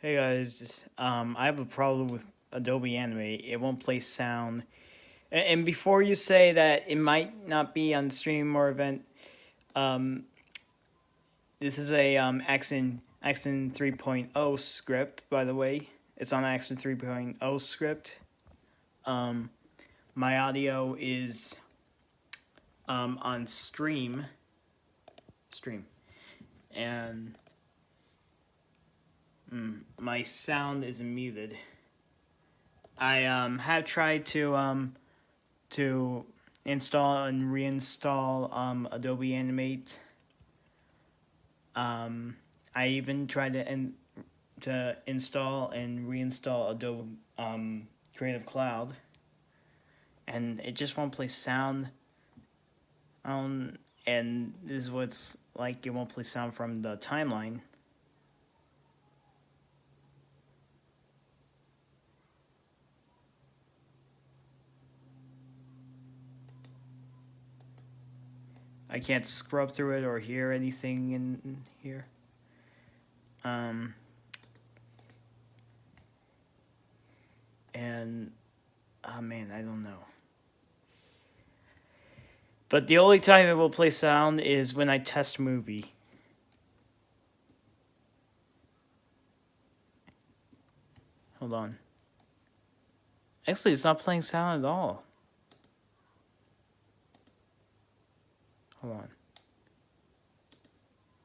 Hey guys, I have a problem with Adobe Animate. It won't play sound. And before you say that it might not be on stream or event, um, this is a Accent 3.0 script, by the way. It's on Accent 3.0 script. Um, my audio is on stream, and my sound is muted. I have tried to install and reinstall Adobe Animate. I even tried to install and reinstall Adobe Creative Cloud, and it just won't play sound. And this is what's like. It won't play sound from the timeline. I can't scrub through it or hear anything in here. And oh man, I don't know. But the only time it will play sound is when I test movie. Hold on. Actually, it's not playing sound at all. Hold on.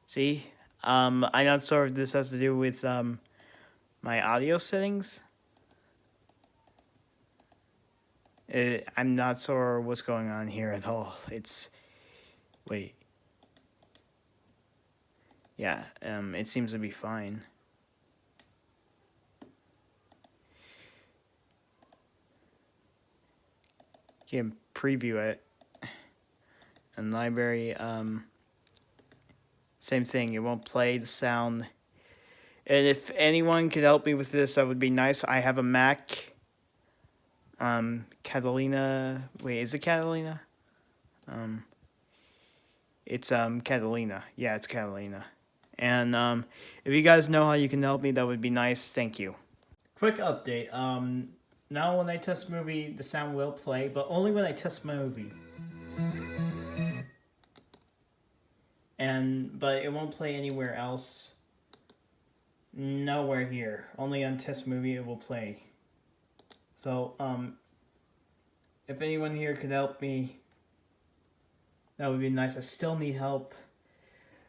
See? I'm not sure if this has to do with my audio settings. I'm not sure what's going on here at all. Wait. Yeah, it seems to be fine. You can preview it. And library, same thing. It won't play the sound. And if anyone could help me with this, that would be nice. I have a Mac. Catalina. Wait, is it Catalina? It's Catalina. Yeah, it's Catalina. And if you guys know how you can help me, that would be nice. Thank you. Quick update. Now when I test movie, the sound will play, but only when I test my movie. But it won't play anywhere else. Nowhere here. Only on test movie it will play. So if anyone here could help me, that would be nice. I still need help.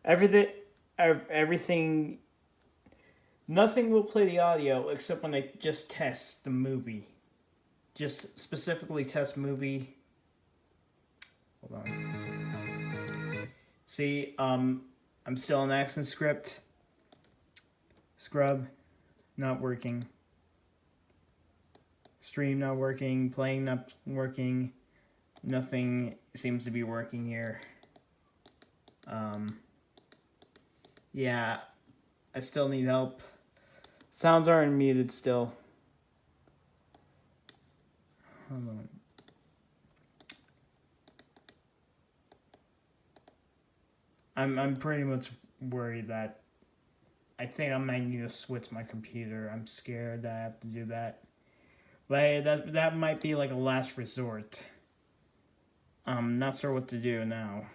Everything, nothing will play the audio except when I just test the movie. Just specifically test movie. Hold on. See, I'm still in accent script. Scrub, not working. Stream not working. Playing not working. Nothing seems to be working here. Yeah, I still need help. Sounds aren't muted still. Hold on. I'm pretty much worried that I think I might need to switch my computer. I'm scared that I have to do that. But that might be like a last resort. I'm not sure what to do now.